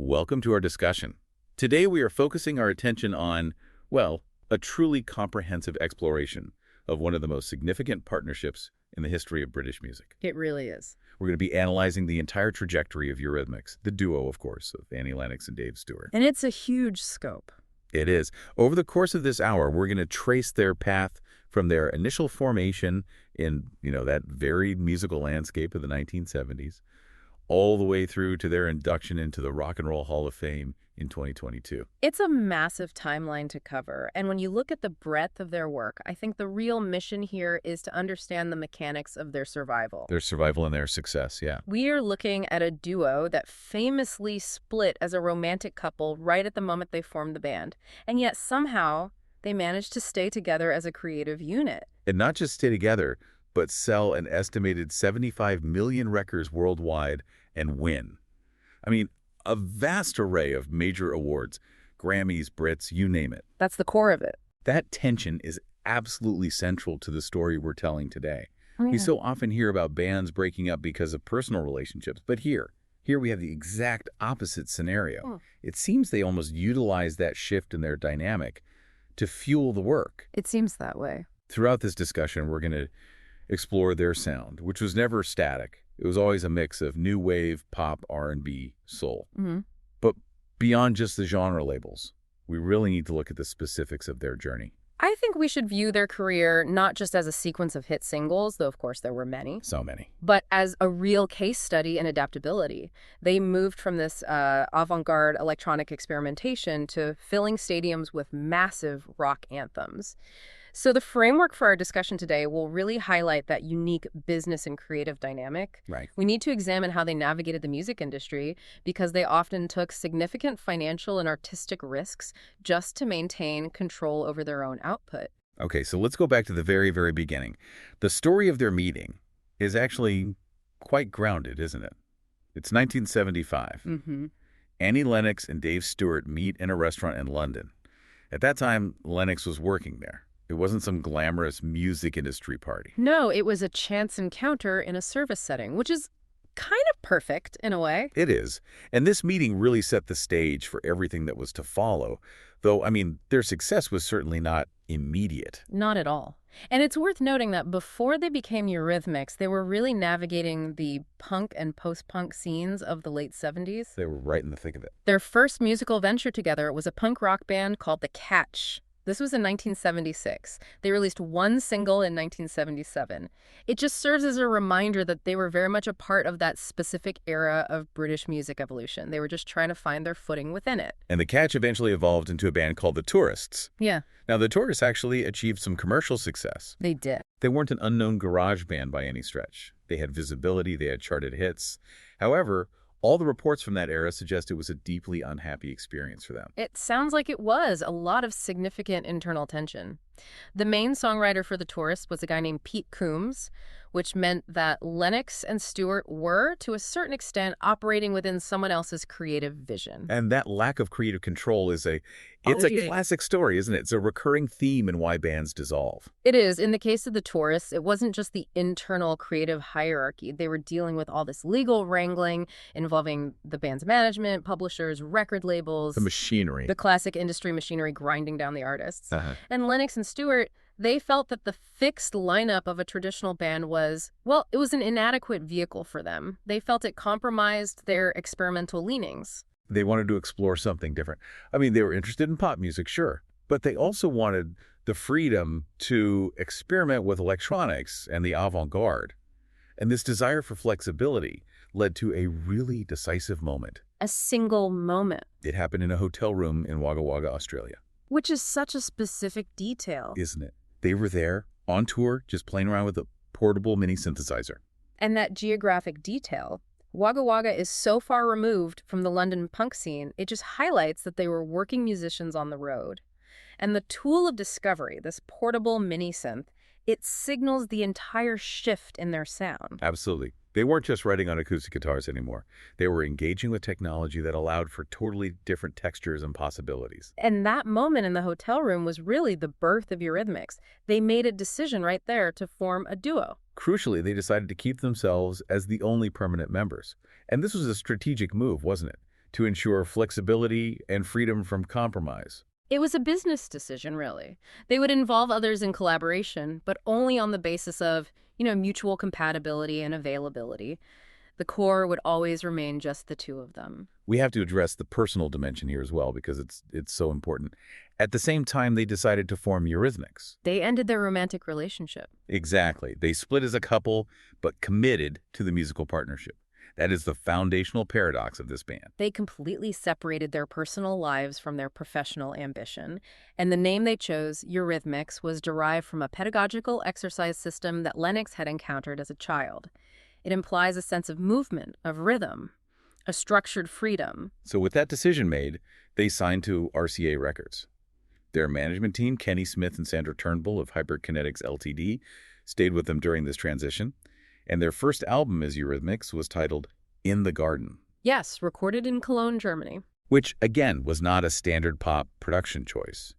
Welcome to our discussion. Today we are focusing our attention on, well, a truly comprehensive exploration of one of the most significant partnerships in the history of British music. It really is. We're going to be analyzing the entire trajectory of Eurythmics, the duo, of course, of Lennox and Dave Stewart. And it's a huge scope. It is. Over the course of this hour, we're going to trace their path from their initial formation in, that varied musical landscape of the 1970s, all the way through to their induction into the Rock and Roll Hall of Fame in 2022. It's a massive timeline to cover, and when you look at the breadth of their work, I think the real mission here is to understand the mechanics of their survival. Their survival and their success, yeah. We are looking at a duo that famously split as a romantic couple right at the moment they formed the band, and yet somehow they managed to stay together as a creative unit. And not just stay together, but sell an estimated 75 million records worldwide and win. I mean, a vast array of major awards, Grammys, Brits, you name it. That's the core of it. That tension is absolutely central to the story we're telling today. Oh, yeah. We so often hear about bands breaking up because of personal relationships, but here we have the exact opposite scenario. It seems they almost utilize that shift in their dynamic to fuel the work. It seems that way. Throughout this discussion, we're going to explore their sound, which was never static. It was always a mix of new wave, pop, R&B, soul. Mm-hmm. But beyond just the genre labels, we really need to look at the specifics of their journey. I think we should view their career not just as a sequence of hit singles, though of course there were many. So many. But as a real case study in adaptability. They moved from this avant-garde electronic experimentation to filling stadiums with massive rock anthems. So the framework for our discussion today will really highlight that unique business and creative dynamic. Right. We need to examine how they navigated the music industry because they often took significant financial and artistic risks just to maintain control over their own output. Okay, so let's go back to the very, very beginning. The story of their meeting is actually quite grounded, isn't it? It's 1975. Mm-hmm. Annie Lennox and Dave Stewart meet in a restaurant in London. At that time, Lennox was working there. It wasn't some glamorous music industry party. No, it was a chance encounter in a service setting, which is kind of perfect in a way. It is. And this meeting really set the stage for everything that was to follow. Though, their success was certainly not immediate. Not at all. And it's worth noting that before they became Eurythmics, they were really navigating the punk and post-punk scenes of the late 70s. They were right in the thick of it. Their first musical venture together was a punk rock band called The Catch. This was in 1976. They released one single in 1977. It just serves as a reminder that they were very much a part of that specific era of British music evolution. They were just trying to find their footing within it. And The Catch eventually evolved into a band called The Tourists. Yeah. Now, The Tourists actually achieved some commercial success. They did. They weren't an unknown garage band by any stretch. They had visibility, they had charted hits. However, all the reports from that era suggest it was a deeply unhappy experience for them. It sounds like it was. A lot of significant internal tension. The main songwriter for The Tourists was a guy named Pete Coombs, which meant that Lennox and Stewart were, to a certain extent, operating within someone else's creative vision. And that lack of creative control is a classic story, isn't it? It's a recurring theme in why bands dissolve. It is. In the case of The Tourists, it wasn't just the internal creative hierarchy. They were dealing with all this legal wrangling involving the band's management, publishers, record labels. The machinery. The classic industry machinery grinding down the artists. Uh-huh. And Lennox and Stewart, they felt that the fixed lineup of a traditional band was, well, it was an inadequate vehicle for them. They felt it compromised their experimental leanings. They wanted to explore something different. They were interested in pop music, sure, but they also wanted the freedom to experiment with electronics and the avant-garde. And this desire for flexibility led to a really decisive moment. A single moment. It happened in a hotel room in Wagga Wagga, Australia. Which is such a specific detail. Isn't it? They were there, on tour, just playing around with a portable mini synthesizer. And that geographic detail, Wagga Wagga is so far removed from the London punk scene, it just highlights that they were working musicians on the road. And the tool of discovery, this portable mini synth, it signals the entire shift in their sound. Absolutely. They weren't just writing on acoustic guitars anymore. They were engaging with technology that allowed for totally different textures and possibilities. And that moment in the hotel room was really the birth of Eurythmics. They made a decision right there to form a duo. Crucially, they decided to keep themselves as the only permanent members. And this was a strategic move, wasn't it? to ensure flexibility and freedom from compromise. It was a business decision, really. They would involve others in collaboration, but only on the basis of, mutual compatibility and availability. The core would always remain just the two of them. We have to address the personal dimension here as well because it's so important. At the same time, they decided to form Eurythmics. They ended their romantic relationship. Exactly. They split as a couple, but committed to the musical partnership. That is the foundational paradox of this band. They completely separated their personal lives from their professional ambition, and the name they chose, Eurythmics, was derived from a pedagogical exercise system that Lennox had encountered as a child. It implies a sense of movement, of rhythm, a structured freedom. So with that decision made, they signed to RCA Records. Their management team, Kenny Smith and Sandra Turnbull of Hyperkinetics Ltd., stayed with them during this transition. And their first album as Eurythmics was titled In the Garden. Yes, recorded in Cologne, Germany. Which, again, was not a standard pop production choice.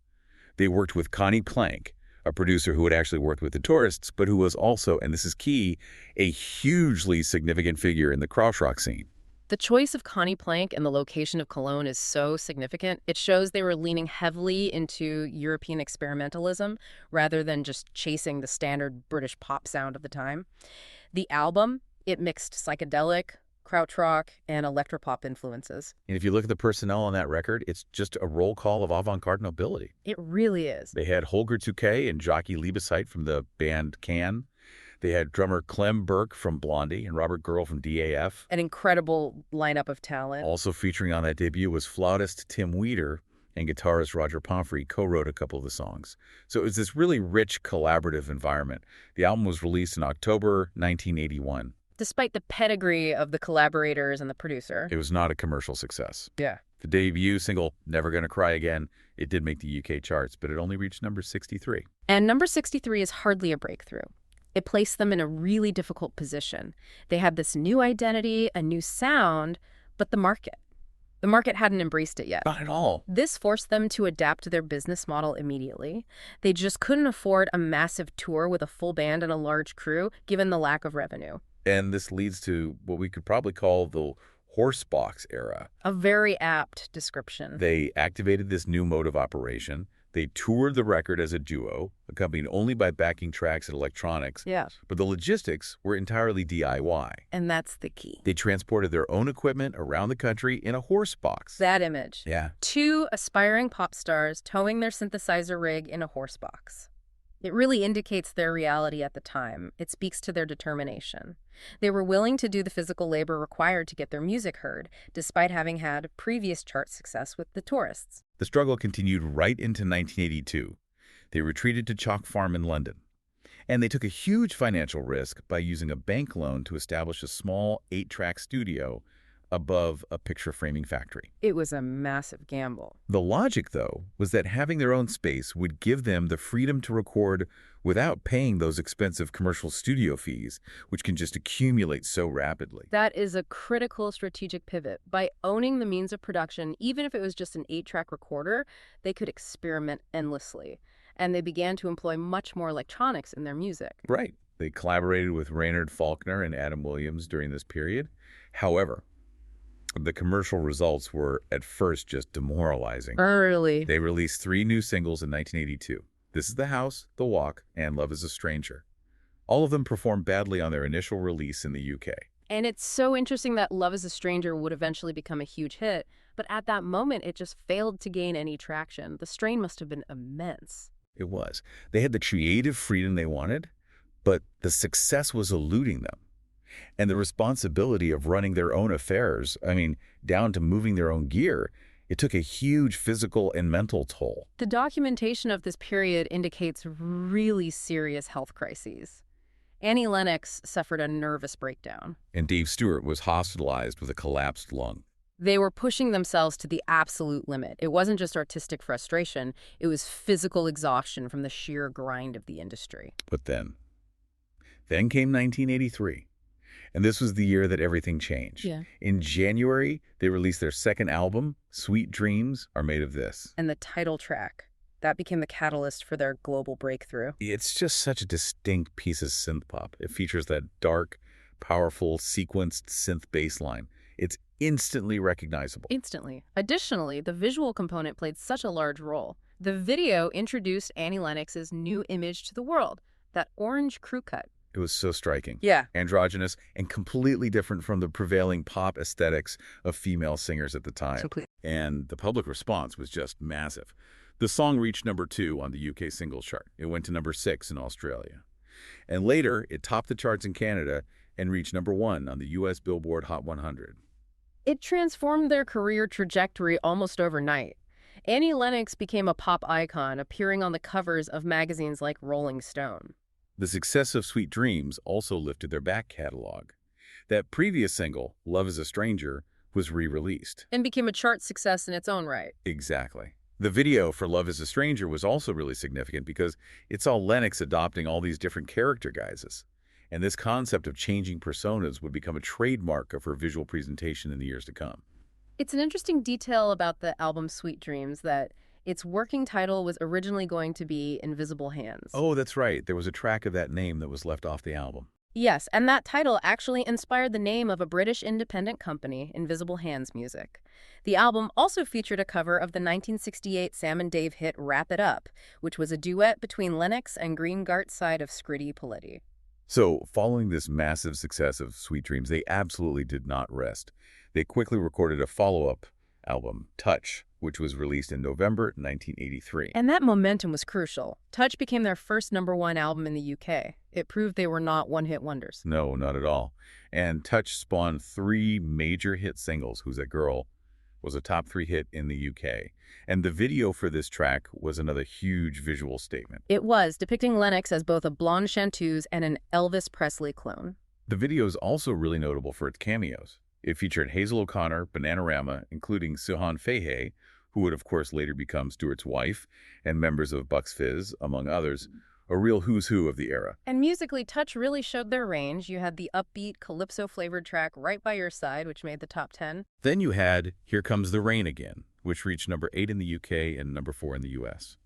They worked with Connie Plank, a producer who had actually worked with the Tourists, but who was also, and this is key, a hugely significant figure in the krautrock scene. The choice of Connie Plank and the location of Cologne is so significant. It shows they were leaning heavily into European experimentalism rather than just chasing the standard British pop sound of the time. The album, it mixed psychedelic, krautrock, and electropop influences. And if you look at the personnel on that record, it's just a roll call of avant-garde nobility. It really is. They had Holger Touquet and Jockey Liebesheit from the band Can. They had drummer Clem Burke from Blondie and Robert Girl from DAF. An incredible lineup of talent. Also featuring on that debut was flautist Tim Weeder, and guitarist Roger Pomfrey co-wrote a couple of the songs. So it was this really rich collaborative environment. The album was released in October 1981. Despite the pedigree of the collaborators and the producer. It was not a commercial success. Yeah. The debut single, Never Gonna Cry Again, it did make the UK charts, but it only reached number 63. And number 63 is hardly a breakthrough. It placed them in a really difficult position. They had this new identity, a new sound, but the market hadn't embraced it yet. Not at all. This forced them to adapt to their business model immediately. They just couldn't afford a massive tour with a full band and a large crew, given the lack of revenue. And this leads to what we could probably call the horsebox era. A very apt description. They activated this new mode of operation. They toured the record as a duo, accompanied only by backing tracks and electronics. Yes. But the logistics were entirely DIY. And that's the key. They transported their own equipment around the country in a horse box. That image. Yeah. Two aspiring pop stars towing their synthesizer rig in a horse box. It really indicates their reality at the time. It speaks to their determination. They were willing to do the physical labor required to get their music heard, despite having had previous chart success with the Tourists. The struggle continued right into 1982. They retreated to Chalk Farm in London. And they took a huge financial risk by using a bank loan to establish a small 8-track studio above a picture framing factory. It was a massive gamble. The logic, though, was that having their own space would give them the freedom to record without paying those expensive commercial studio fees, which can just accumulate so rapidly. That is a critical strategic pivot. By owning the means of production, even if it was just an 8-track recorder, they could experiment endlessly. And they began to employ much more electronics in their music. Right. They collaborated with Raynard Faulkner and Adam Williams during this period. However, the commercial results were at first just demoralizing. Early. They released 3 new singles in 1982. This is The House, The Walk, and Love is a Stranger. All of them performed badly on their initial release in the UK. And it's so interesting that Love is a Stranger would eventually become a huge hit, but at that moment it just failed to gain any traction. The strain must have been immense. It was. They had the creative freedom they wanted, but the success was eluding them. And the responsibility of running their own affairs, down to moving their own gear, it took a huge physical and mental toll. The documentation of this period indicates really serious health crises. Annie Lennox suffered a nervous breakdown. And Dave Stewart was hospitalized with a collapsed lung. They were pushing themselves to the absolute limit. It wasn't just artistic frustration, it was physical exhaustion from the sheer grind of the industry. But then came 1983. And this was the year that everything changed. Yeah. In January, they released their second album, Sweet Dreams Are Made of This. And the title track, that became the catalyst for their global breakthrough. It's just such a distinct piece of synth-pop. It features that dark, powerful, sequenced synth bass line. It's instantly recognizable. Instantly. Additionally, the visual component played such a large role. The video introduced Annie Lennox's new image to the world, that orange crew cut. It was so striking. Yeah. Androgynous and completely different from the prevailing pop aesthetics of female singers at the time. And the public response was just massive. The song reached #2 on the UK singles chart. It went to #6 in Australia. And later, it topped the charts in Canada and reached #1 on the US Billboard Hot 100. It transformed their career trajectory almost overnight. Annie Lennox became a pop icon, appearing on the covers of magazines like Rolling Stone. The success of Sweet Dreams also lifted their back catalog. That previous single, Love is a Stranger, was re-released. And became a chart success in its own right. Exactly. The video for Love is a Stranger was also really significant because it saw Lennox adopting all these different character guises. And this concept of changing personas would become a trademark of her visual presentation in the years to come. It's an interesting detail about the album Sweet Dreams that its working title was originally going to be Invisible Hands. Oh, that's right. There was a track of that name that was left off the album. Yes, and that title actually inspired the name of a British independent company, Invisible Hands Music. The album also featured a cover of the 1968 Sam and Dave hit Wrap It Up, which was a duet between Lennox and Green Gartside of Scritti Politti. So, following this massive success of Sweet Dreams, they absolutely did not rest. They quickly recorded a follow-up album, Touch, which was released in November 1983. And that momentum was crucial. Touch became their first #1 album in the UK. It proved they were not one-hit wonders. No, not at all. And Touch spawned 3 major hit singles. Who's That Girl was a top 3 hit in the UK. And the video for this track was another huge visual statement. It was, depicting Lennox as both a blonde chanteuse and an Elvis Presley clone. The video is also really notable for its cameos. It featured Hazel O'Connor, Bananarama, including Suhan Fahey, who would of course later become Stewart's wife, and members of Bucks Fizz, among others, a real who's who of the era. And musically, Touch really showed their range. You had the upbeat, calypso-flavored track Right By Your Side, which made the top 10. Then you had Here Comes the Rain Again, which reached #8 in the UK and #4 in the US.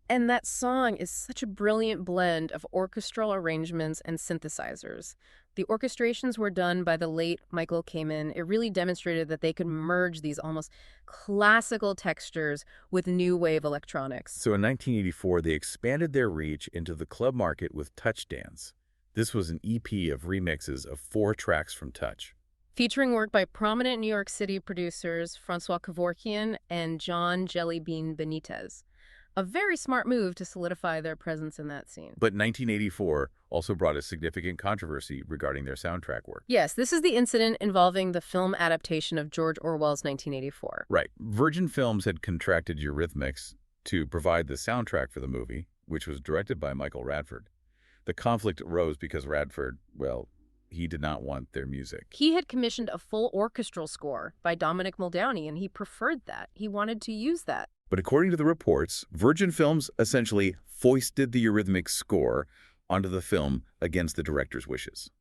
And that song is such a brilliant blend of orchestral arrangements and synthesizers. The orchestrations were done by the late Michael Kamen. It really demonstrated that they could merge these almost classical textures with new wave electronics. So in 1984, they expanded their reach into the club market with Touch Dance. This was an EP of remixes of 4 tracks from Touch. Featuring work by prominent New York City producers Francois Kevorkian and John Jellybean Benitez. A very smart move to solidify their presence in that scene. But 1984 also brought a significant controversy regarding their soundtrack work. Yes, this is the incident involving the film adaptation of George Orwell's 1984. Right. Virgin Films had contracted Eurythmics to provide the soundtrack for the movie, which was directed by Michael Radford. The conflict arose because Radford, well, he did not want their music. He had commissioned a full orchestral score by Dominic Muldowney, and he preferred that. He wanted to use that. But according to the reports, Virgin Films essentially foisted the Eurythmics score onto the film against the director's wishes.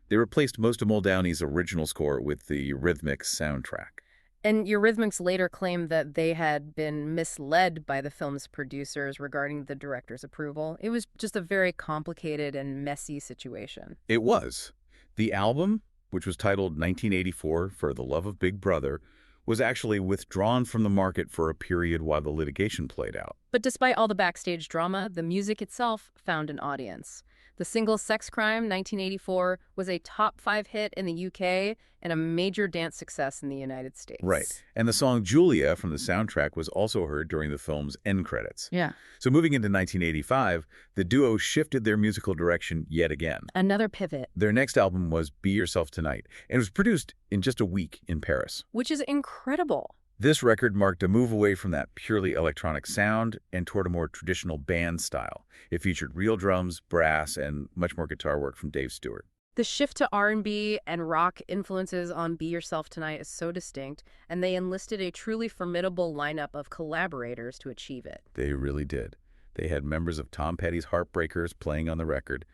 They replaced most of Muldowney's original score with the Eurythmics soundtrack. And Eurythmics later claimed that they had been misled by the film's producers regarding the director's approval. It was just a very complicated and messy situation. It was. The album, which was titled 1984 For the Love of Big Brother, was actually withdrawn from the market for a period while the litigation played out. But despite all the backstage drama, the music itself found an audience. The single Sex Crime, 1984, was a top 5 hit in the UK and a major dance success in the United States. Right. And the song Julia from the soundtrack was also heard during the film's end credits. Yeah. So moving into 1985, the duo shifted their musical direction yet again. Another pivot. Their next album was Be Yourself Tonight, and it was produced in just a week in Paris. Which is incredible. This record marked a move away from that purely electronic sound and toward a more traditional band style. It featured real drums, brass, and much more guitar work from Dave Stewart. The shift to R&B and rock influences on Be Yourself Tonight is so distinct, and they enlisted a truly formidable lineup of collaborators to achieve it. They really did. They had members of Tom Petty's Heartbreakers playing on the record.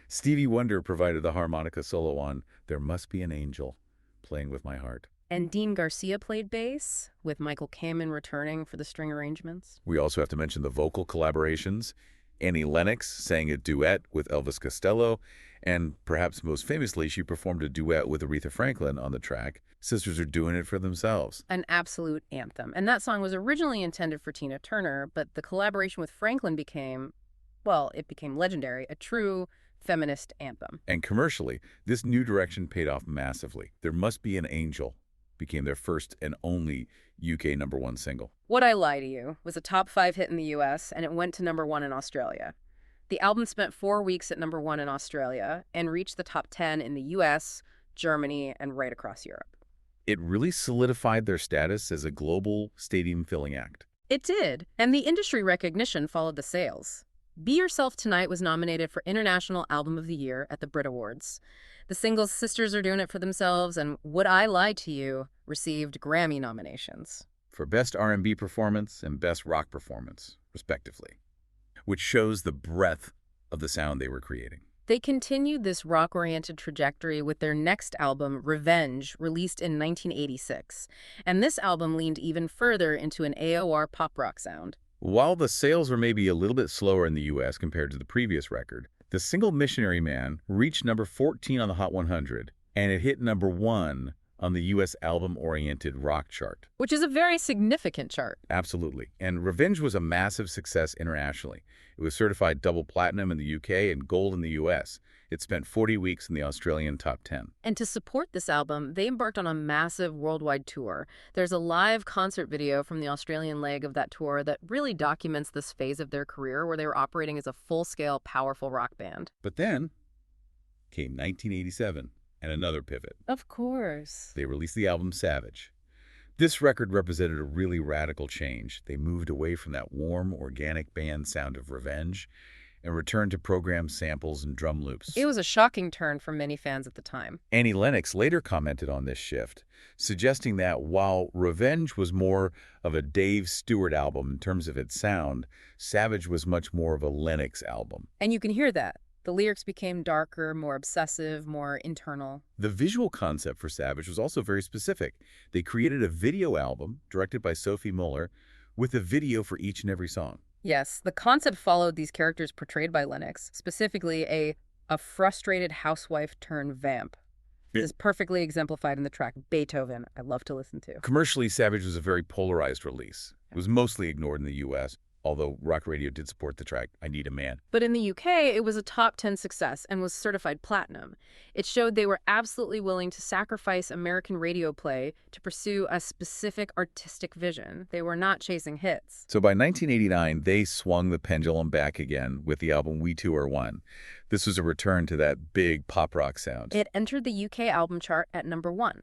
Stevie Wonder provided the harmonica solo on There Must Be an Angel, Playing With My Heart. And Dean Garcia played bass, with Michael Kamen returning for the string arrangements. We also have to mention the vocal collaborations. Annie Lennox sang a duet with Elvis Costello, and perhaps most famously, she performed a duet with Aretha Franklin on the track, Sisters Are Doing It for Themselves. An absolute anthem. And that song was originally intended for Tina Turner, but the collaboration with Franklin became, well, it became legendary, a true feminist anthem. And commercially, this new direction paid off massively. There Must Be an Angel became their first and only UK #1 single. Would I Lie to You was a top 5 hit in the US, and it went to #1 in Australia. The album spent 4 weeks at #1 in Australia and reached the top 10 in the US, Germany, and right across Europe. It really solidified their status as a global stadium-filling act. It did, and the industry recognition followed the sales. Be Yourself Tonight was nominated for International Album of the Year at the Brit Awards. The singles Sisters Are Doing It for Themselves and Would I Lie to You received Grammy nominations. For Best R&B Performance and Best Rock Performance, respectively, which shows the breadth of the sound they were creating. They continued this rock-oriented trajectory with their next album, Revenge, released in 1986. And this album leaned even further into an AOR pop rock sound. While the sales were maybe a little bit slower in the U.S. compared to the previous record, the single Missionary Man reached number 14 on the Hot 100, and it hit #1 on the U.S. album-oriented rock chart. Which is a very significant chart. Absolutely. And Revenge was a massive success internationally. It was certified double platinum in the UK and gold in the US. It spent 40 weeks in the Australian top 10. And to support this album, they embarked on a massive worldwide tour. There's a live concert video from the Australian leg of that tour that really documents this phase of their career where they were operating as a full-scale, powerful rock band. But then came 1987 and another pivot. Of course. They released the album Savage. This record represented a really radical change. They moved away from that warm, organic band sound of Revenge and returned to programmed samples and drum loops. It was a shocking turn for many fans at the time. Annie Lennox later commented on this shift, suggesting that while Revenge was more of a Dave Stewart album in terms of its sound, Savage was much more of a Lennox album. And you can hear that. The lyrics became darker, more obsessive, more internal. The visual concept for Savage was also very specific. They created a video album directed by Sophie Muller with a video for each and every song. Yes, the concept followed these characters portrayed by Lennox, specifically a frustrated housewife turned vamp. This is perfectly exemplified in the track Beethoven, I love to listen to. Commercially, Savage was a very polarized release. It was mostly ignored in the U.S., although rock radio did support the track I Need a Man. But in the UK, it was a top 10 success and was certified platinum. It showed they were absolutely willing to sacrifice American radio play to pursue a specific artistic vision. They were not chasing hits. So by 1989, they swung the pendulum back again with the album We Two Are One. This was a return to that big pop rock sound. It entered the UK album chart at #1,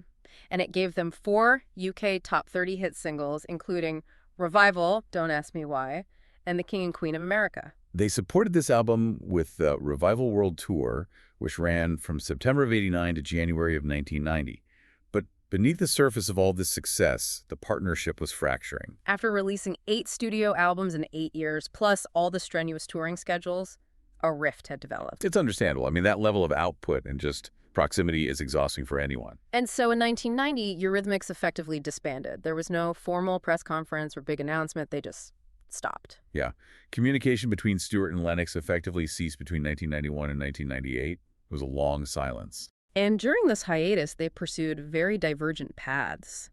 and it gave them 4 UK top 30 hit singles, including Revival, Don't Ask Me Why, and The King and Queen of America. They supported this album with the Revival World Tour, which ran from September of '89 to January of 1990. But beneath the surface of all this success, the partnership was fracturing. After releasing 8 studio albums in 8 years, plus all the strenuous touring schedules, a rift had developed. It's understandable. I mean, that level of output and just proximity is exhausting for anyone. And so in 1990, Eurythmics effectively disbanded. There was no formal press conference or big announcement. They just stopped. Yeah. Communication between Stewart and Lennox effectively ceased between 1991 and 1998. It was a long silence. And during this hiatus, they pursued very divergent paths.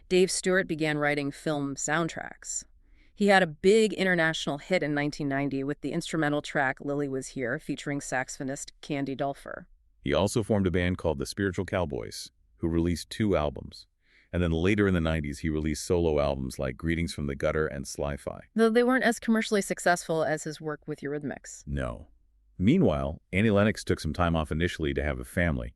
Dave Stewart began writing film soundtracks. He had a big international hit in 1990 with the instrumental track Lily Was Here, featuring saxophonist Candy Dulfer. He also formed a band called the Spiritual Cowboys, who released 2 albums. And then later in the 90s, he released solo albums like Greetings from the Gutter and Sli-Fi. Though they weren't as commercially successful as his work with Eurythmics. No. Meanwhile, Annie Lennox took some time off initially to have a family.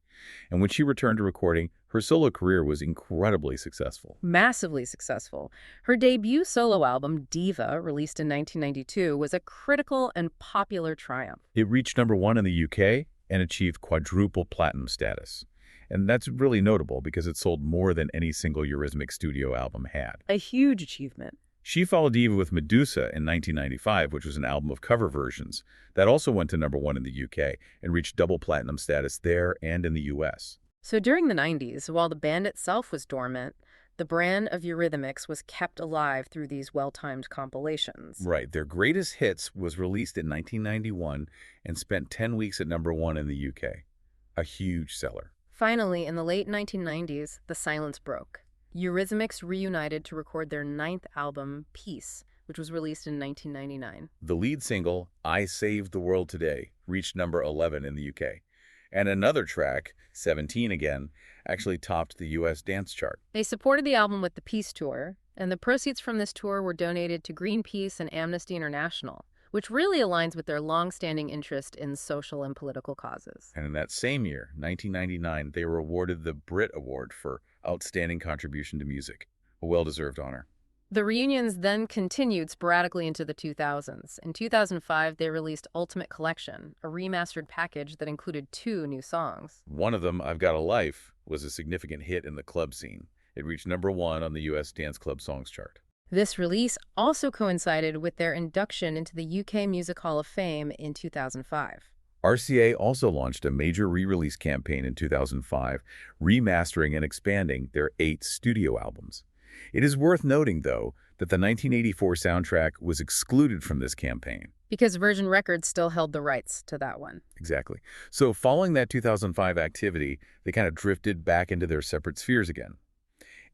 And when she returned to recording, her solo career was incredibly successful. Massively successful. Her debut solo album, Diva, released in 1992, was a critical and popular triumph. It reached #1 in the UK and achieved quadruple platinum status. And that's really notable because it sold more than any single Eurythmics studio album had. A huge achievement. She followed Diva with Medusa in 1995, which was an album of cover versions. That also went to #1 in the UK and reached double platinum status there and in the US. So during the 90s, while the band itself was dormant, The brand of Eurythmics was kept alive through these well-timed compilations. Right. Their greatest hits was released in 1991 and spent 10 weeks at #1 in the UK. A huge seller. Finally, in the late 1990s, the silence broke. Eurythmics reunited to record their ninth album, Peace, which was released in 1999. The lead single, I Saved the World Today, reached #11 in the UK. And another track, 17 again, actually topped the US dance chart. They supported the album with the Peace Tour, and the proceeds from this tour were donated to Greenpeace and Amnesty International, which really aligns with their long-standing interest in social and political causes. And in that same year, 1999, they were awarded the Brit Award for Outstanding Contribution to Music, a well-deserved honor. The reunions then continued sporadically into the 2000s. In 2005, they released Ultimate Collection, a remastered package that included 2 new songs. One of them, I've Got a Life, was a significant hit in the club scene. It reached #1 on the US Dance Club Songs chart. This release also coincided with their induction into the UK Music Hall of Fame in 2005. RCA also launched a major re-release campaign in 2005, remastering and expanding their 8 studio albums. It is worth noting, though, that the 1984 soundtrack was excluded from this campaign. Because Virgin Records still held the rights to that one. Exactly. So following that 2005 activity, they kind of drifted back into their separate spheres again.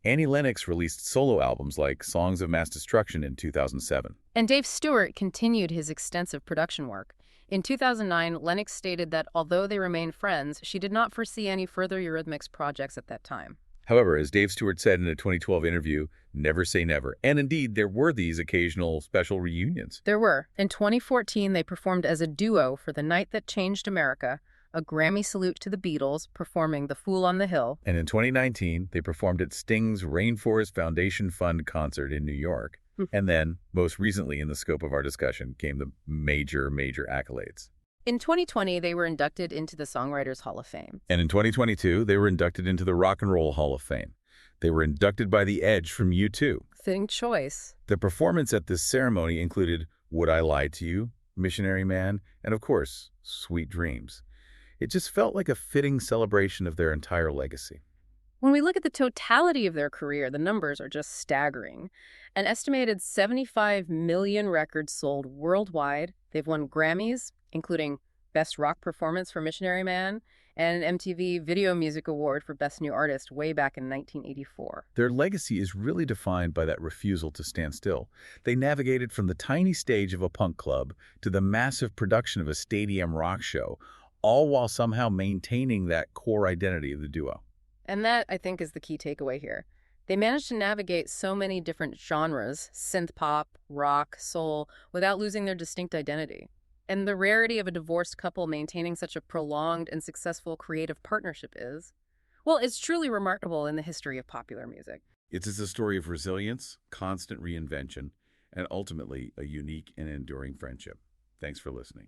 Annie Lennox released solo albums like Songs of Mass Destruction in 2007. And Dave Stewart continued his extensive production work. In 2009, Lennox stated that although they remained friends, she did not foresee any further Eurythmics projects at that time. However, as Dave Stewart said in a 2012 interview, never say never. And indeed, there were these occasional special reunions. There were. In 2014, they performed as a duo for The Night That Changed America, a Grammy salute to the Beatles, performing The Fool on the Hill. And in 2019, they performed at Sting's Rainforest Foundation Fund concert in New York. And then, most recently in the scope of our discussion, came the major accolades. In 2020, they were inducted into the Songwriters Hall of Fame. And in 2022, they were inducted into the Rock and Roll Hall of Fame. They were inducted by The Edge from U2. Fitting choice. The performance at this ceremony included Would I Lie to You, Missionary Man, and of course, Sweet Dreams. It just felt like a fitting celebration of their entire legacy. When we look at the totality of their career, the numbers are just staggering. An estimated 75 million records sold worldwide. They've won Grammys, including Best Rock Performance for Missionary Man and an MTV Video Music Award for Best New Artist way back in 1984. Their legacy is really defined by that refusal to stand still. They navigated from the tiny stage of a punk club to the massive production of a stadium rock show, all while somehow maintaining that core identity of the duo. And that, I think, is the key takeaway here. They managed to navigate so many different genres, synth-pop, rock, soul, without losing their distinct identity. And the rarity of a divorced couple maintaining such a prolonged and successful creative partnership is, well, it's truly remarkable in the history of popular music. It is a story of resilience, constant reinvention, and ultimately a unique and enduring friendship. Thanks for listening.